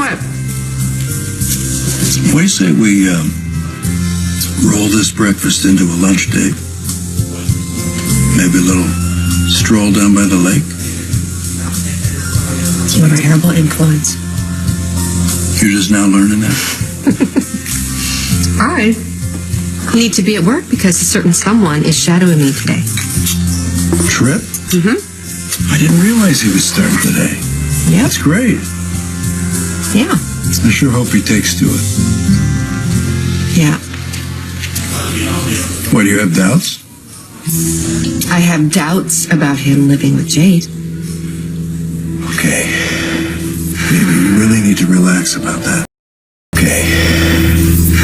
What? What do you say we roll this breakfast into a lunch date? Maybe a little stroll down by the lake? You have a terrible influence. You're just now learning that? I need to be at work because a certain someone is shadowing me today. Trip? Mm-hmm. I didn't realize he was starting today. Yep. That's great. Yeah. I sure hope he takes to it. Yeah. What, do you have doubts? I have doubts about him living with Jade. Okay. Baby, you really need to relax about that. Okay.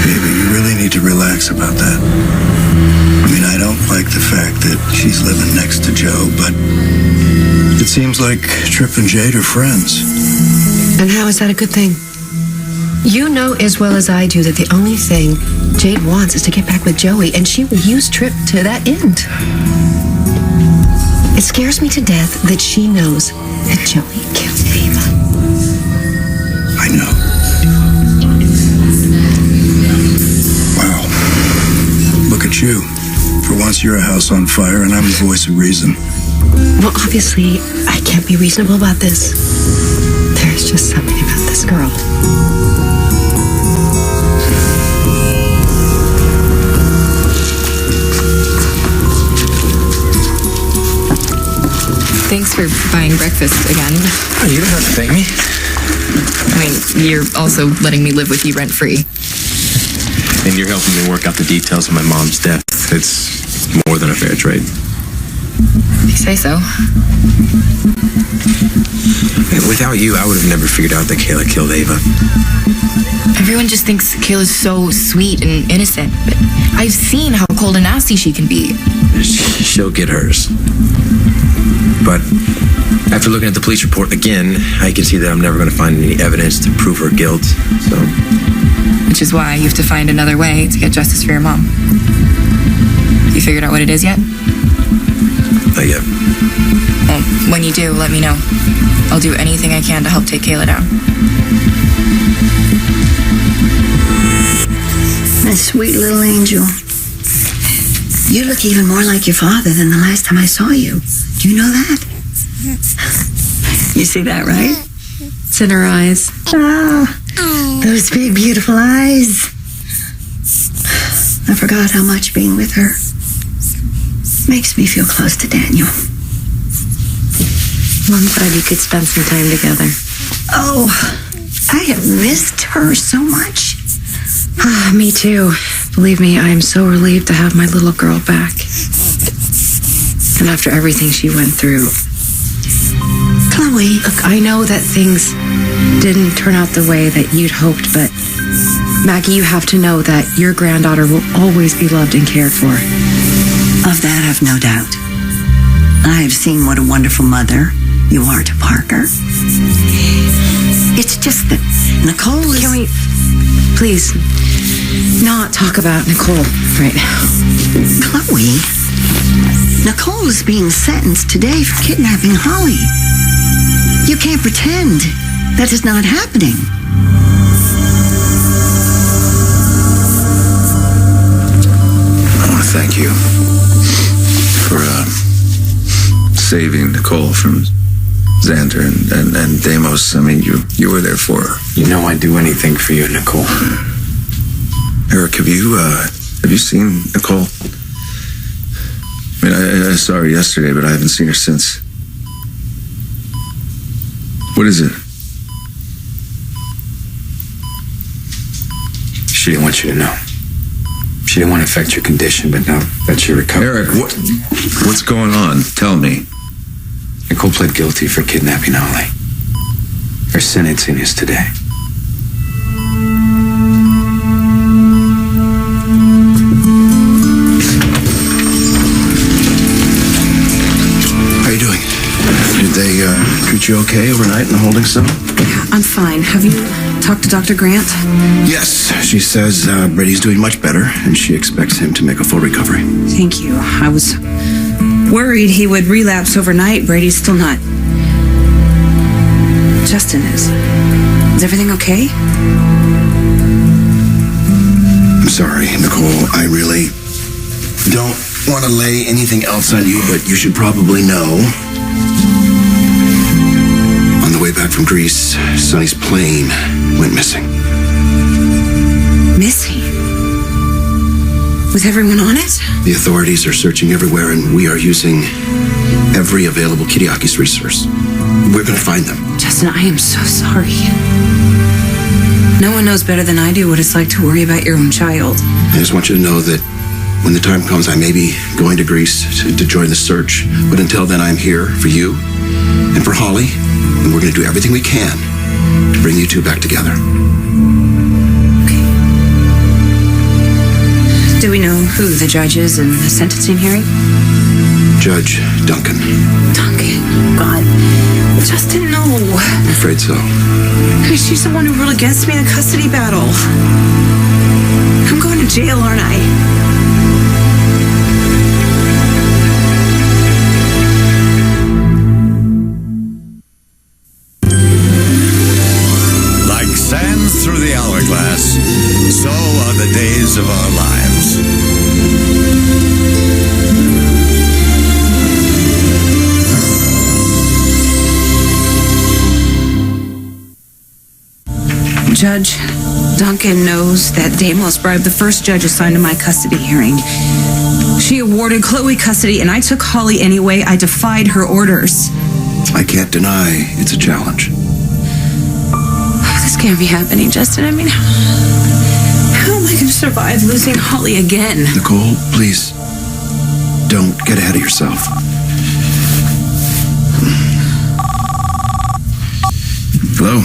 Baby, you really need to relax about that. I mean, I don't like the fact that she's living next to Joe, but it seems like Trip and Jade are friends. And how is that a good thing? You know as well as I do that the only thing Jade wants is to get back with Joey, and she will use Trip to that end. It scares me to death that she knows that Joey killed Ava. I know. Wow. Look at you. For once you're a house on fire and I'm the voice of reason. Well, obviously, I can't be reasonable about this. There's just something about this girl. Thanks for buying breakfast again. Oh, you don't have to thank me. I mean, you're also letting me live with you rent-free. And you're helping me work out the details of my mom's death. It's more than a fair trade. If you say so. Without you, I would have never figured out that Kayla killed Ava. Everyone just thinks Kayla's so sweet and innocent, but I've seen how cold and nasty she can be. She'll get hers. But after looking at the police report again, I can see that I'm never going to find any evidence to prove her guilt. So, Which is why you have to find another way to get justice for your mom. You figured out what it is yet? not yet. Well, when you do, let me know. I'll do anything I can to help take Kayla down. My sweet little angel. You look even more like your father than the last time I saw you. Do you know that? You see that, right? It's in her eyes. Oh, those big, beautiful eyes. I forgot how much being with her makes me feel close to Daniel. Well, I'm glad you could spend some time together. Oh, I have missed her so much. Me too. Believe me, I am so relieved to have my little girl back. And after everything she went through. Chloe. Look, I know that things didn't turn out the way that you'd hoped, but Maggie, you have to know that your granddaughter will always be loved and cared for. Of that, I've no doubt. I've seen what a wonderful mother you are to Parker. It's just that Nicole is... Can we please not talk about Nicole right now? Chloe, Nicole is being sentenced today for kidnapping Holly. You can't pretend that is not happening. I want to thank you for saving Nicole from Xander and Deimos. I mean, you were there for her. You know I'd do anything for you, Nicole. Eric, have you seen Nicole? I mean, I saw her yesterday, but I haven't seen her since. What is it? She didn't want you to know. She didn't want to affect your condition, but now that she recovered... Eric, what's going on? Tell me. Nicole pled guilty for kidnapping Holly. Her sentencing is today. How you doing? Did they treat you okay overnight in the holding cell? I'm fine. Have you talked to Dr. Grant? Yes. She says Brady's doing much better, and she expects him to make a full recovery. Thank you. I was worried he would relapse overnight. Brady's still not. Justin is. Is everything okay? I'm sorry, Nicole. I really don't want to lay anything else on you, but you should probably know. On the way back from Greece, Sonny's plane went missing. Missing? With everyone on it? The authorities are searching everywhere, and we are using every available Kiriakis resource. We're going to find them. Justin, I am so sorry. No one knows better than I do what it's like to worry about your own child. I just want you to know that when the time comes, I may be going to Greece to join the search. But until then, I'm here for you and for Holly, and we're going to do everything we can to bring you two back together. Okay. Do we know who the judge is in the sentencing hearing? Judge Duncan. Duncan. God. Justin, no. I'm afraid so. I mean, she's the one who ruled against me in a custody battle. I'm going to jail, aren't I? Like sands through the hourglass, so are the days of our lives. Judge Duncan knows that Deimos bribed the first judge assigned to my custody hearing. She awarded Chloe custody, and I took Holly anyway. I defied her orders. I can't deny it's a challenge. This can't be happening, Justin. I mean, how am I going to survive losing Holly again? Nicole, please, don't get ahead of yourself. Hello?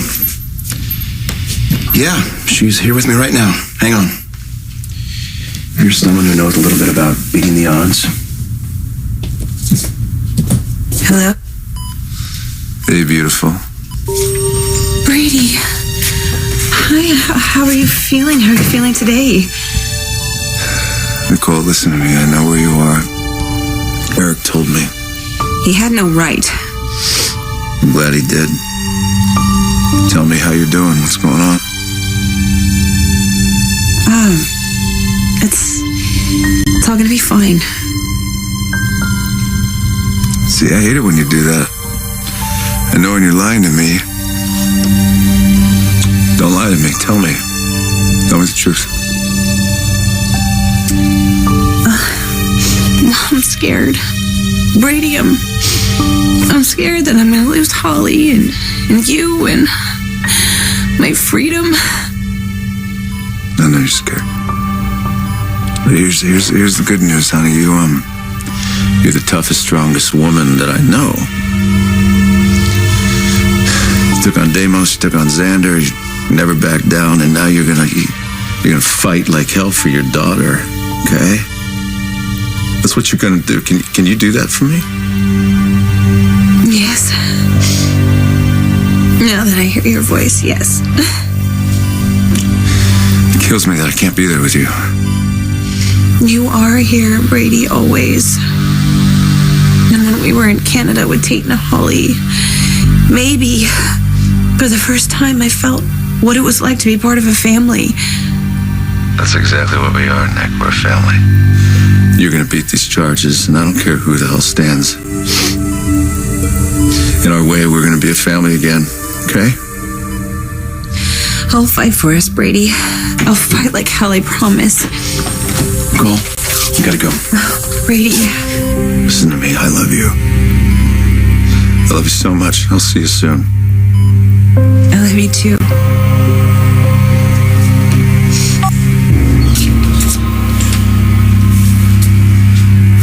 Yeah, she's here with me right now. Hang on. Here's someone who knows a little bit about beating the odds. Hello? Hey, beautiful. Brady. Hi, how are you feeling? How are you feeling today? Nicole, listen to me. I know where you are. Eric told me. He had no right. I'm glad he did. Tell me how you're doing. What's going on? It's all gonna be fine. See, I hate it when you do that. I know when you're lying to me. Don't lie to me. Tell me. Tell me the truth. I'm scared. Brady, I'm scared that I'm gonna lose Holly and you and my freedom. I know you're scared. But here's the good news, honey. You're the toughest, strongest woman that I know. You took on Deimos, you took on Xander, you never backed down, and now you're gonna fight like hell for your daughter. Okay? That's what you're gonna do. Can you do that for me? Yes. Now that I hear your voice, yes. It kills me that I can't be there with you. You are here, Brady, always. And when we were in Canada with Tate and Holly, maybe for the first time I felt what it was like to be part of a family. That's exactly what we are, Nick. We're a family. You're gonna beat these charges, and I don't care who the hell stands. In our way, we're gonna be a family again, okay? I'll fight for us, Brady. I'll fight like hell, I promise. Nicole, you gotta go. Brady. Listen to me. I love you. I love you so much. I'll see you soon. I love you too.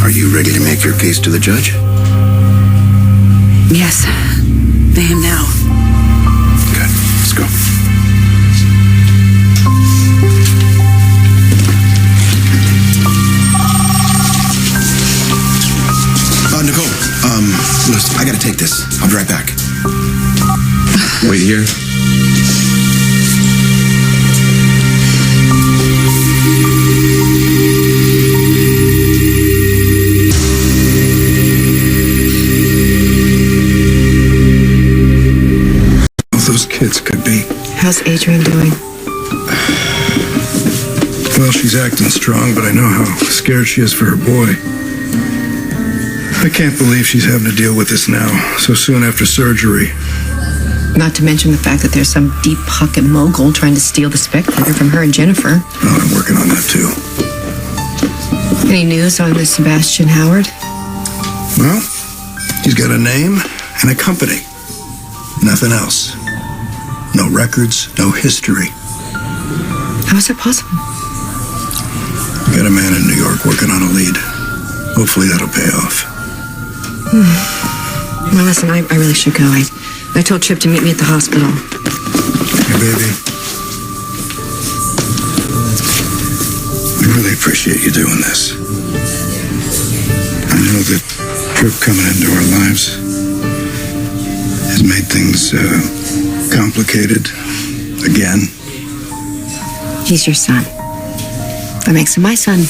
Are you ready to make your case to the judge? Yes, I am now. Good. Let's go. Nicole, listen, I gotta take this. I'll be right back. Wait here. All those kids could be. How's Adrian doing? Well, she's acting strong, but I know how scared she is for her boy. I can't believe she's having to deal with this now, so soon after surgery. Not to mention the fact that there's some deep pocket mogul trying to steal the Spectator from her and Jennifer. Oh, I'm working on that too. Any news on this Sebastian Howard? Well, he's got a name and a company. Nothing else. No records, no history. How is it possible? Got a man in New York working on a lead. Hopefully that'll pay off. Well, listen, I really should go. I told Trip to meet me at the hospital. Hey, baby. I really appreciate you doing this. I know that Trip coming into our lives has made things complicated again. He's your son. That makes him my son.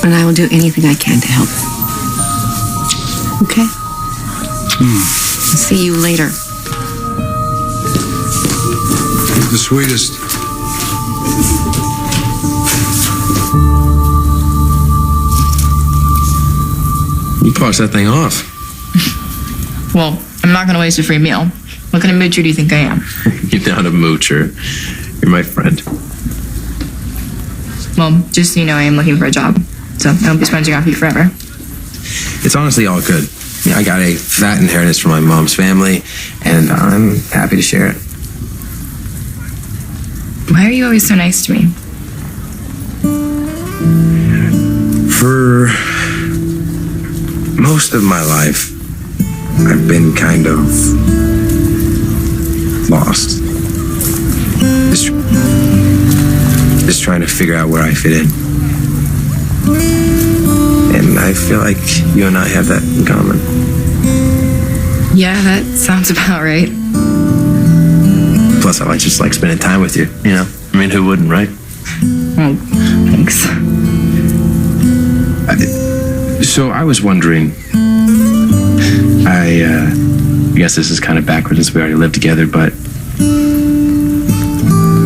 And I will do anything I can to help. Okay? I'll see you later. You're the sweetest. You polished that thing off. Well, I'm not going to waste a free meal. What kind of moocher do you think I am? You're not a moocher. You're my friend. Well, just so you know, I am looking for a job. So I won't be sponging off you forever. It's honestly all good. Yeah, I got a fat inheritance from my mom's family, and I'm happy to share it. Why are you always so nice to me? For most of my life, I've been kind of lost. Just trying to figure out where I fit in. And I feel like you and I have that in common. Yeah, that sounds about right. Plus, I just like spending time with you, you know? I mean, who wouldn't, right? Oh, thanks. So I was wondering, I guess this is kind of backwards since we already live together, but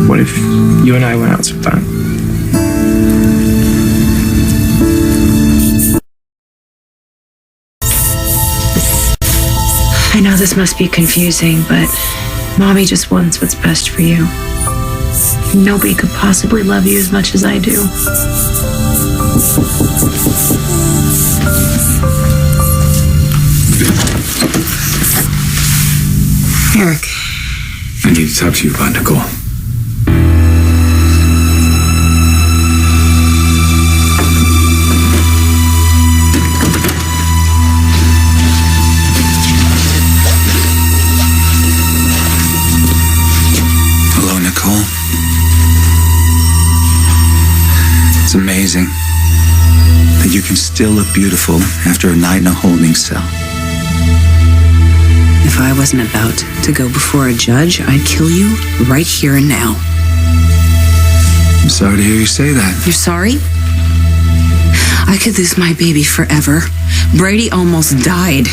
what if you and I went out sometime? I know this must be confusing, but Mommy just wants what's best for you. Nobody could possibly love you as much as I do. Eric. I need to talk to you about Nicole. Hello, Nicole. It's amazing that you can still look beautiful after a night in a holding cell. If I wasn't about to go before a judge, I'd kill you right here and now. I'm sorry to hear you say that. You're sorry? I could lose my baby forever. Brady almost died.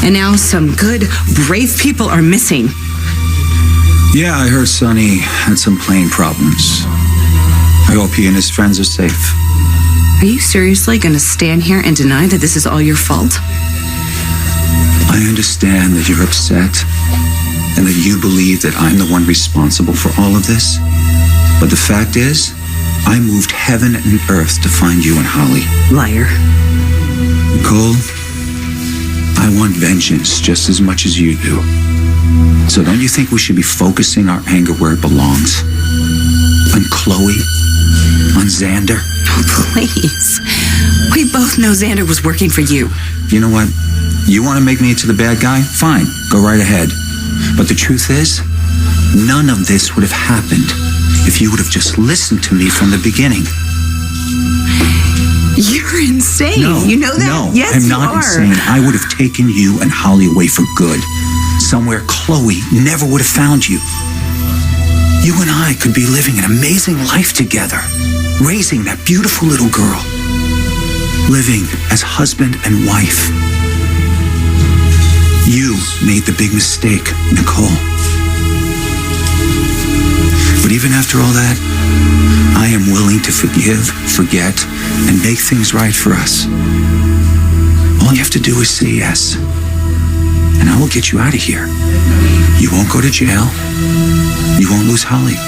And now some good, brave people are missing. Yeah, I heard Sonny had some plane problems. I hope he and his friends are safe. Are you seriously going to stand here and deny that this is all your fault? I understand that you're upset and that you believe that I'm the one responsible for all of this. But the fact is, I moved heaven and earth to find you and Holly. Liar. Nicole, I want vengeance just as much as you do. So don't you think we should be focusing our anger where it belongs? On Chloe? On Xander? Oh, please. We both know Xander was working for you. You know what? You want to make me into the bad guy? Fine, go right ahead. But the truth is, none of this would have happened if you would have just listened to me from the beginning. You're insane. No, you know that? No, yes, I'm you not are. insane. I would have taken you and Holly away for good. Somewhere Chloe never would have found you. You and I could be living an amazing life together, raising that beautiful little girl, living as husband and wife. You made the big mistake, Nicole. even after all that, I am willing to forgive, forget, and make things right for us. All you have to do is say yes, and I will get you out of here. You won't go to jail. You won't lose Holly.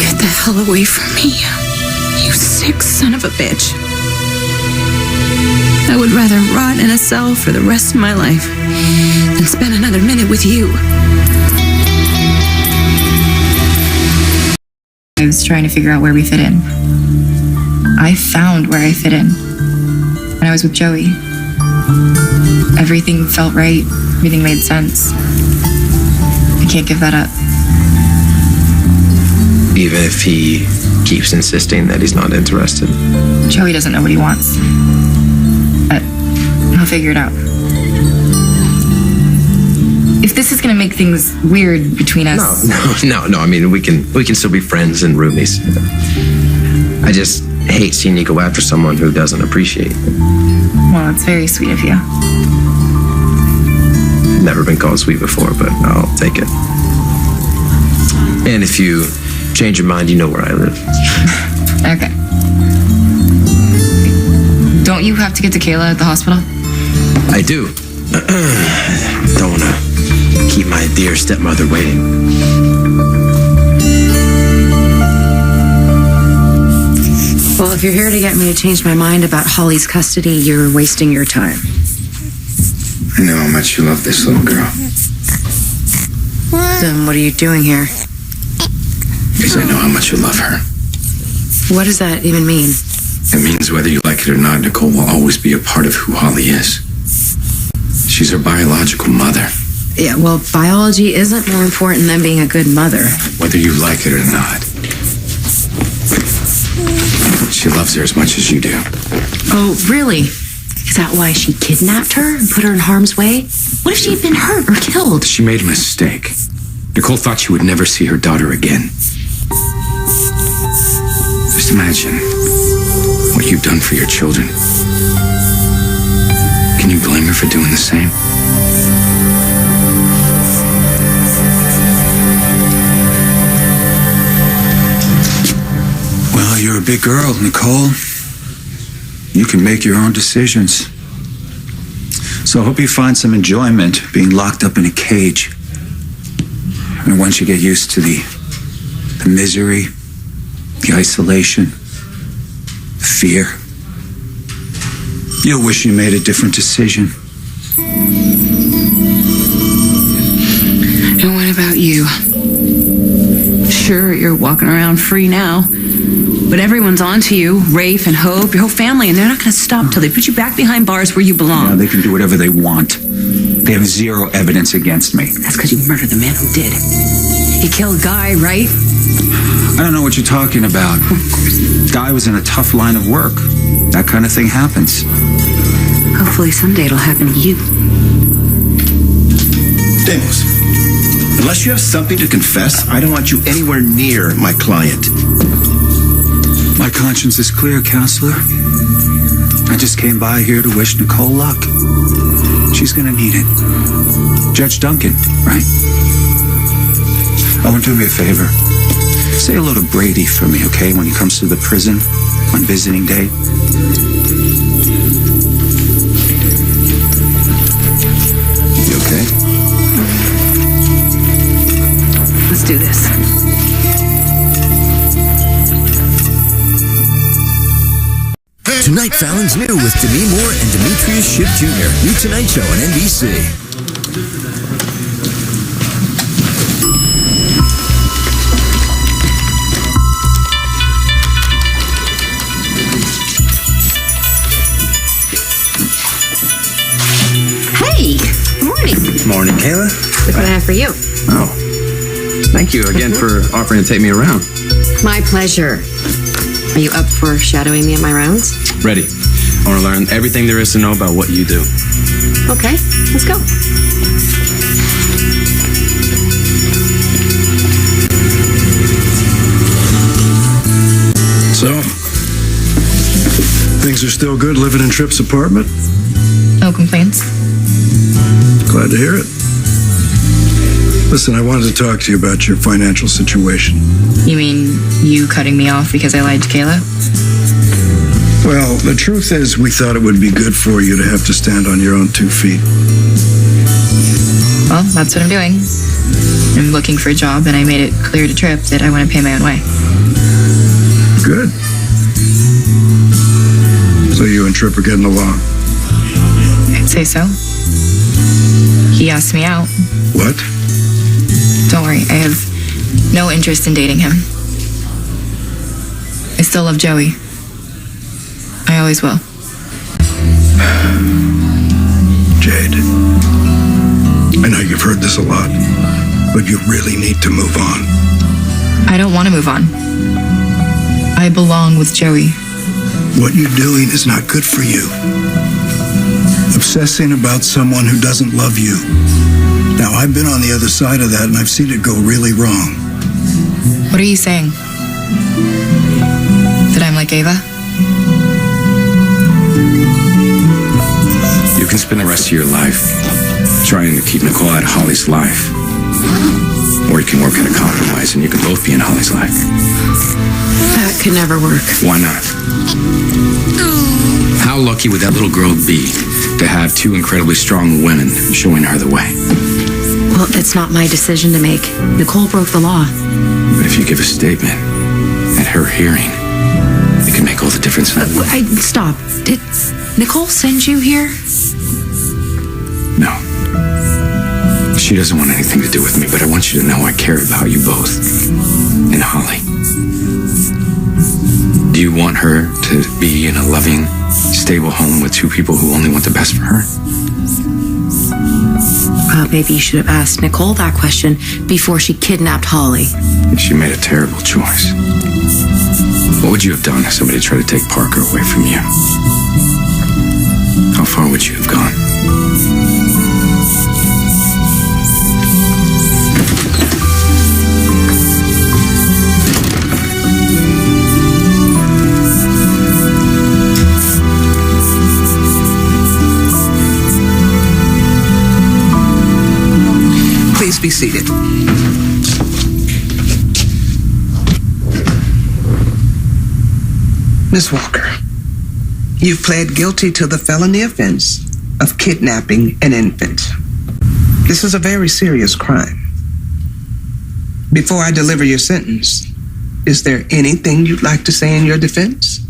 Get the hell away from me, you sick son of a bitch. I would rather rot in a cell for the rest of my life than spend another minute with you. I was trying to figure out where we fit in. I found where I fit in when I was with Joey. Everything felt right. Everything made sense. I can't give that up. Even if he keeps insisting that he's not interested. Joey doesn't know what he wants. But he'll figure it out. If this is gonna make things weird between us... No. I mean, we can still be friends and roomies. I just hate seeing you go after someone who doesn't appreciate it. Well, it's very sweet of you. Never been called sweet before, but I'll take it. And if you change your mind, you know where I live. Okay. Don't you have to get to Kayla at the hospital? I do. Don't want to keep my dear stepmother waiting. Well, if you're here to get me to change my mind about Holly's custody, you're wasting your time. I know how much you love this little girl. Then what are you doing here? Because I know how much you love her. What does that even mean? It means whether you like it or not, Nicole will always be a part of who Holly is. She's her biological mother. Yeah, well, biology isn't more important than being a good mother. Whether you like it or not. She loves her as much as you do. Oh, really? Is that why she kidnapped her and put her in harm's way? What if she had been hurt or killed? She made a mistake. Nicole thought she would never see her daughter again. Just imagine what you've done for your children. Can you blame her for doing the same? Well, you're a big girl, Nicole. You can make your own decisions. So I hope you find some enjoyment being locked up in a cage. And once you get used to the misery, the isolation, the fear, you'll wish you made a different decision. And what about you? Sure, you're walking around free now, but everyone's onto you, Rafe and Hope, your whole family, and they're not going to stop till they put you back behind bars where you belong. Yeah, they can do whatever they want. They have zero evidence against me. That's because you murdered the man who did. You killed Guy, right? I don't know what you're talking about. Guy was in a tough line of work. That kind of thing happens. Hopefully someday it'll happen to you. Demos, unless you have something to confess, I don't want you anywhere near my client. My conscience is clear, counselor. I just came by here to wish Nicole luck. She's gonna need it. Judge Duncan, right? Oh, and do me a favor. Say hello to Brady for me, okay, when he comes to the prison on visiting day. You okay? Let's do this. Tonight, Fallon's new with Demi Moore and Demetrius Shipp Jr. New Tonight Show on NBC. Hey, good morning. Morning, Kayla. Look what I have for you. Oh. Thank you again for offering to take me around. My pleasure. Are you up for shadowing me at my rounds? Ready. I want to learn everything there is to know about what you do. Okay, let's go. So, things are still good living in Tripp's apartment? No complaints. Glad to hear it. Listen, I wanted to talk to you about your financial situation. You mean you cutting me off because I lied to Kayla? Well, the truth is, we thought it would be good for you to have to stand on your own 2 feet. Well, that's what I'm doing. I'm looking for a job, and I made it clear to Tripp that I want to pay my own way. Good. So you and Tripp are getting along? I'd say so. He asked me out. What? Don't worry, I have no interest in dating him. I still love Joey. I always will. Jade, I know you've heard this a lot, but you really need to move on. I don't want to move on. I belong with Joey. What you're doing is not good for you. Obsessing about someone who doesn't love you. Now, I've been on the other side of that, and I've seen it go really wrong. What are you saying? That I'm like Ava? You can spend the rest of your life trying to keep Nicole out of Holly's life. Or you can work at a compromise and you can both be in Holly's life. That could never work. Why not? How lucky would that little girl be to have 2 incredibly strong women showing her the way? Well, it's not my decision to make. Nicole broke the law. But if you give a statement at her hearing, it can make all the difference. Stop. Did Nicole send you here? No. She doesn't want anything to do with me, but I want you to know I care about you both. And Holly. Do you want her to be in a loving, stable home with 2 people who only want the best for her? Maybe you should have asked Nicole that question before she kidnapped Holly. She made a terrible choice. What would you have done if somebody tried to take Parker away from you? How far would you have gone? Please be seated. Miss Walker, you've pled guilty to the felony offense of kidnapping an infant. This is a very serious crime. Before I deliver your sentence, is there anything you'd like to say in your defense?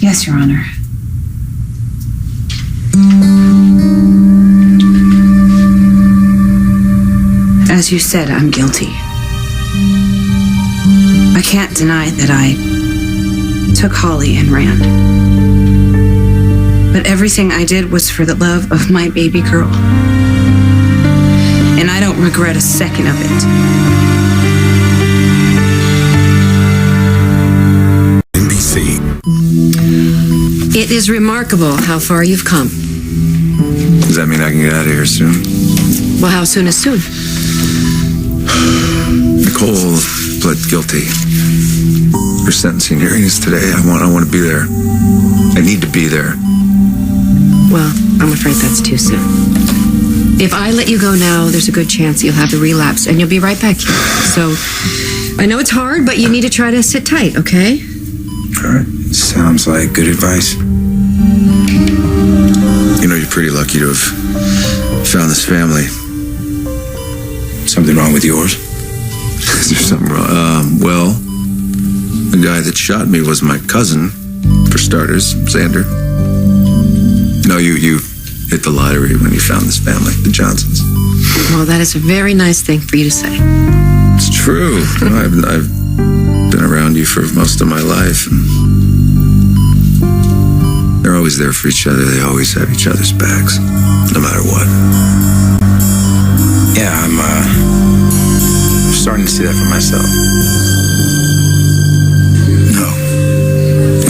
Yes, Your Honor. As you said, I'm guilty. I can't deny that I took Holly and ran. But everything I did was for the love of my baby girl. And I don't regret a second of it. NBC. It is remarkable how far you've come. Does that mean I can get out of here soon? Well, how soon is soon? Nicole pled guilty. Her sentencing hearing is today. I want to be there. I need to be there. Well, I'm afraid that's too soon. If I let you go now, there's a good chance you'll have a relapse and you'll be right back here. So, I know it's hard, but you need to try to sit tight, okay? All right. Sounds like good advice. You know, you're pretty lucky to have found this family. Something wrong with yours? Is there something wrong? Well, the guy that shot me was my cousin, for starters, Xander. No, you hit the lottery when you found this family, the Johnsons. Well, that is a very nice thing for you to say. It's true. I've been around you for most of my life. And they're always there for each other. They always have each other's backs, no matter what. Yeah, I'm starting to see that for myself. No,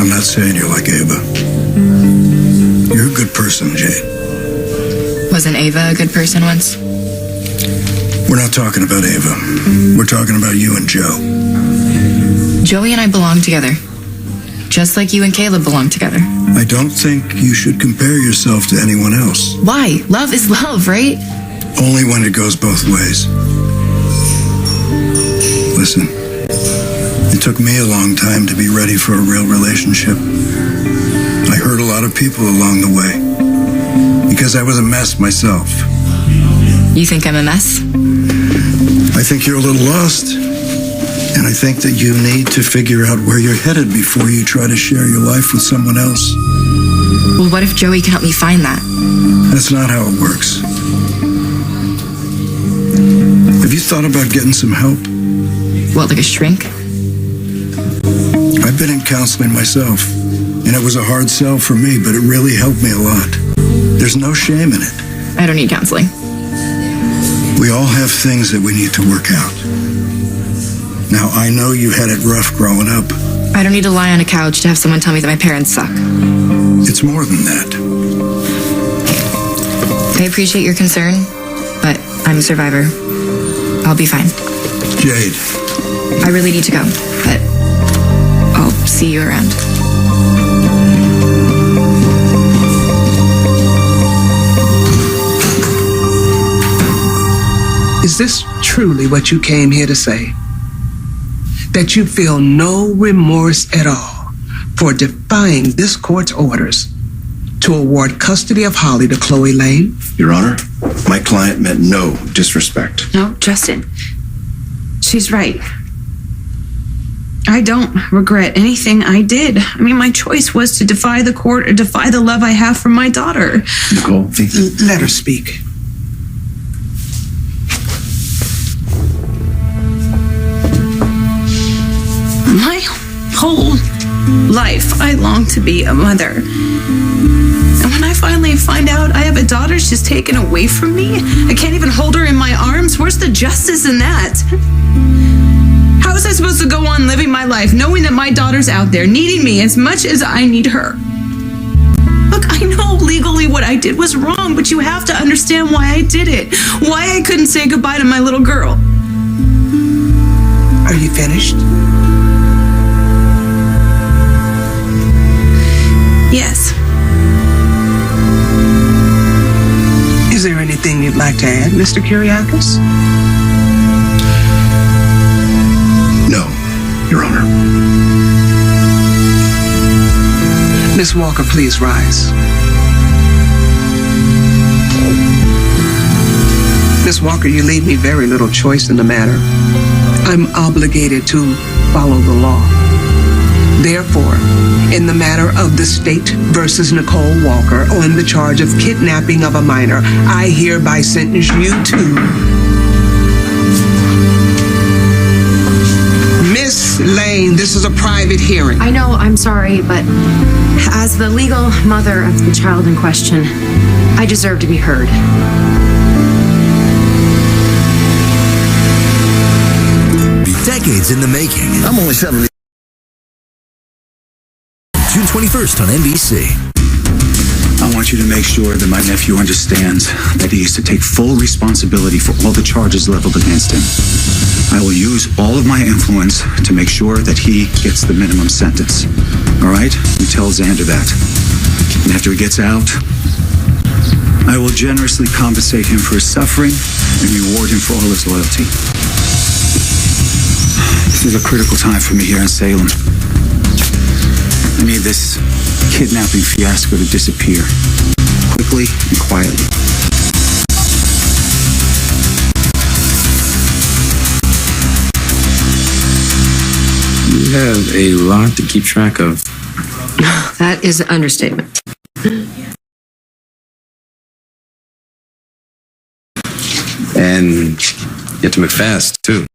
I'm not saying you're like Ava. You're a good person, Jade. Wasn't Ava a good person once? We're not talking about Ava. We're talking about you and Joe. Joey and I belong together. just like you and Caleb belong together. I don't think you should compare yourself to anyone else. Why? Love is love, right? Only when it goes both ways. Listen, it took me a long time to be ready for a real relationship. I hurt a lot of people along the way because I was a mess myself. You think I'm a mess? I think you're a little lost. And I think that you need to figure out where you're headed before you try to share your life with someone else. Well, what if Joey can help me find that? That's not how it works. Have you thought about getting some help? What, like a shrink? I've been in counseling myself, and it was a hard sell for me, but it really helped me a lot. There's no shame in it. I don't need counseling. We all have things that we need to work out. Now, I know you had it rough growing up. I don't need to lie on a couch to have someone tell me that my parents suck. It's more than that. I appreciate your concern, but I'm a survivor. I'll be fine. Jade. I really need to go, but I'll see you around. Is this truly what you came here to say? That you feel no remorse at all for defying this court's orders to award custody of Holly to Chloe Lane? Your Honor, my client meant no disrespect. No, Justin. She's right. I don't regret anything I did. I mean, my choice was to defy the court or defy the love I have for my daughter. Nicole, Let her speak. My whole life, I long to be a mother. And when I finally find out I have a daughter she's taken away from me, I can't even hold her in my arms. Where's the justice in that? How was I supposed to go on living my life knowing that my daughter's out there needing me as much as I need her? Look, I know legally what I did was wrong, but you have to understand why I did it. Why I couldn't say goodbye to my little girl. Are you finished? Yes. Is there anything you'd like to add, Mr. Kyriakis? No, Your Honor. Miss Walker, please rise. Miss Walker, you leave me very little choice in the matter. I'm obligated to follow the law. Therefore, in the matter of the state versus Nicole Walker on the charge of kidnapping of a minor, I hereby sentence you to Miss Lane. This is a private hearing. I know, I'm sorry, but as the legal mother of the child in question, I deserve to be heard. Decades in the making. I'm only 70. June 21st on NBC. I want you to make sure that my nephew understands that he is to take full responsibility for all the charges leveled against him. I will use all of my influence to make sure that he gets the minimum sentence. All right? You tell Xander that. And after he gets out, I will generously compensate him for his suffering and reward him for all his loyalty. This is a critical time for me here in Salem. I need this kidnapping fiasco to disappear quickly and quietly. You have a lot to keep track of. That is an understatement. And get to McFast, too.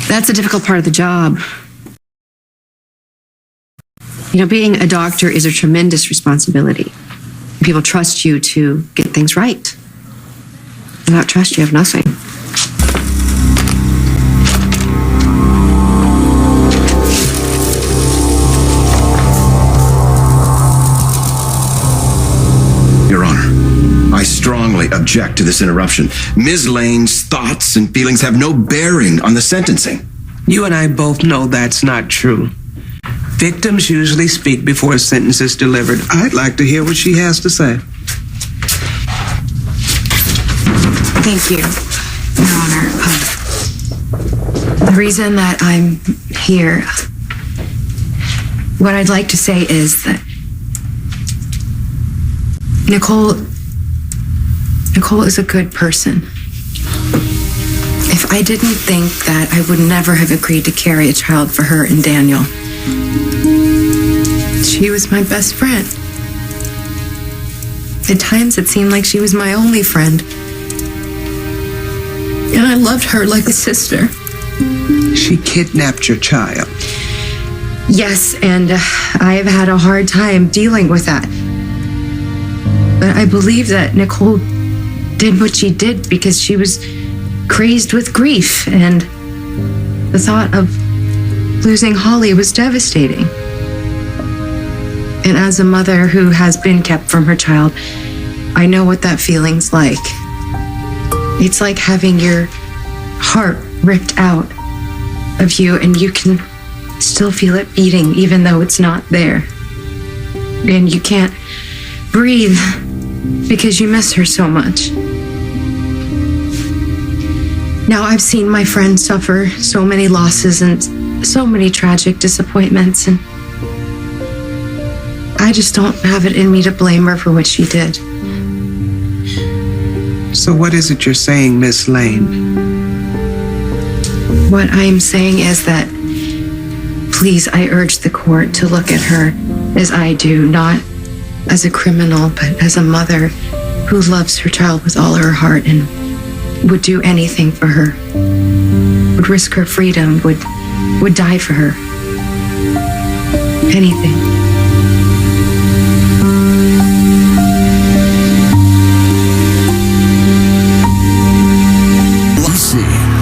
That's a difficult part of the job. You know, being a doctor is a tremendous responsibility. People trust you to get things right. Without trust, you have nothing. Your Honor, I strongly object to this interruption. Ms. Lane's thoughts and feelings have no bearing on the sentencing. You and I both know that's not true. Victims usually speak before a sentence is delivered. I'd like to hear what she has to say. Thank you, Your Honor. The reason that I'm here, what I'd like to say is that Nicole is a good person. If I didn't think that, I would never have agreed to carry a child for her and Daniel. She was my best friend. At times it seemed like she was my only friend. And I loved her like a sister. She kidnapped your child. Yes, and I have had a hard time dealing with that. But I believe that Nicole did what she did because she was crazed with grief, and the thought of losing Holly was devastating. And as a mother who has been kept from her child, I know what that feeling's like. It's like having your heart ripped out of you, and you can still feel it beating even though it's not there. And you can't breathe because you miss her so much. Now I've seen my friend suffer so many losses and so many tragic disappointments, and I just don't have it in me to blame her for what she did. So what is it you're saying, Miss Lane? What I am saying is that, please, I urge the court to look at her as I do, not as a criminal, but as a mother who loves her child with all her heart and would do anything for her, would risk her freedom, would die for her. Anything.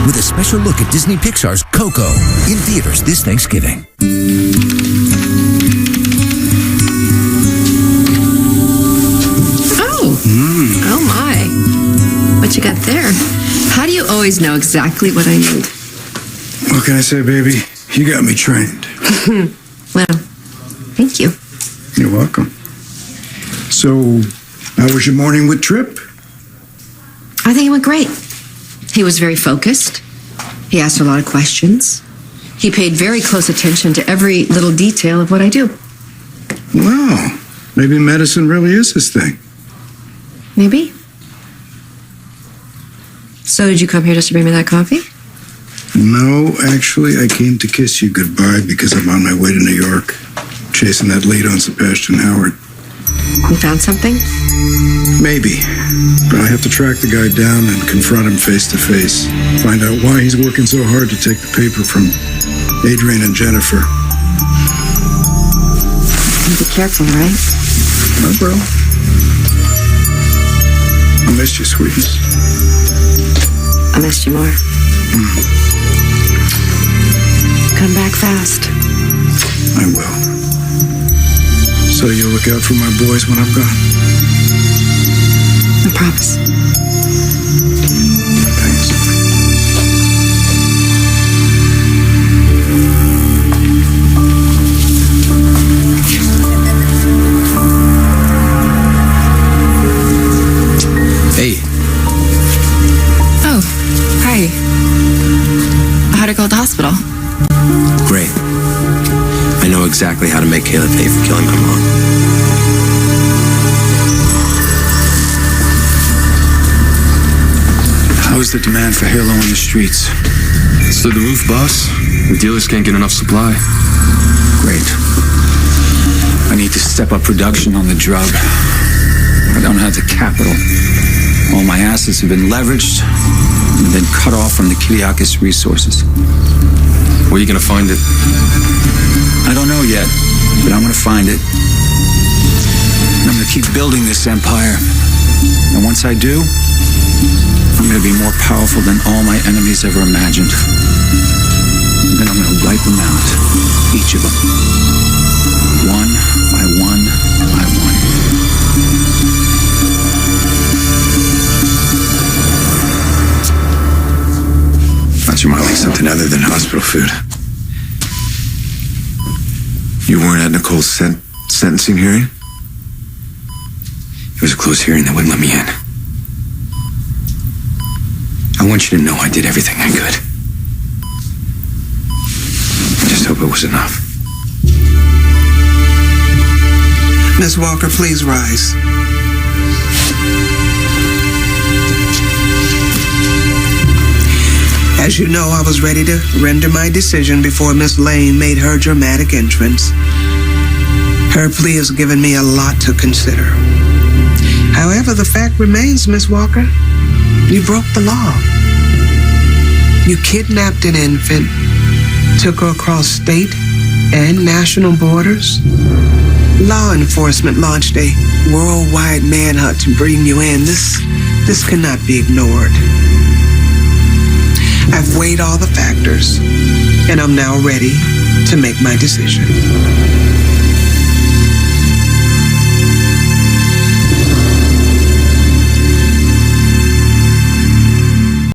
With a special look at Disney Pixar's Coco in theaters this Thanksgiving. Oh my. What you got there? How do you always know exactly what I need? What can I say, baby? You got me trained. Well, thank you. You're welcome. So, how was your morning with Tripp? I think it went great. He was very focused. He asked a lot of questions. He paid very close attention to every little detail of what I do. Wow. Maybe medicine really is his thing. Maybe. So did you come here just to bring me that coffee? No, actually, I came to kiss you goodbye because I'm on my way to New York, chasing that lead on Sebastian Howard. You found something? Maybe. But I have to track the guy down and confront him face to face. Find out why he's working so hard to take the paper from Adrian and Jennifer. Be careful, right? Oh, bro. I missed you, sweetness. I missed you more. Come back fast. I will. So you'll look out for my boys when I'm gone? I promise. Thanks. Hey. Oh, hi. How'd it go at the hospital? Great. I know exactly how to make Kayla pay for killing my mom. How is the demand for Halo on the streets? It's through the roof, boss. The dealers can't get enough supply. Great. I need to step up production on the drug. I don't have the capital. All my assets have been leveraged and been cut off from the Kiriakis resources. Where are you gonna find it? I don't know yet, but I'm gonna find it. And I'm gonna keep building this empire. And once I do, I'm gonna be more powerful than all my enemies ever imagined. And then I'm gonna wipe them out, each of them. One by one by one. I thought you might like something other than hospital food. You weren't at Nicole's sentencing hearing? It was a closed hearing that wouldn't let me in. I want you to know I did everything I could. I just hope it was enough. Miss Walker, please rise. As you know, I was ready to render my decision before Miss Lane made her dramatic entrance. Her plea has given me a lot to consider. However, the fact remains, Miss Walker, you broke the law. You kidnapped an infant, took her across state and national borders. Law enforcement launched a worldwide manhunt to bring you in. This cannot be ignored. I've weighed all the factors, and I'm now ready to make my decision.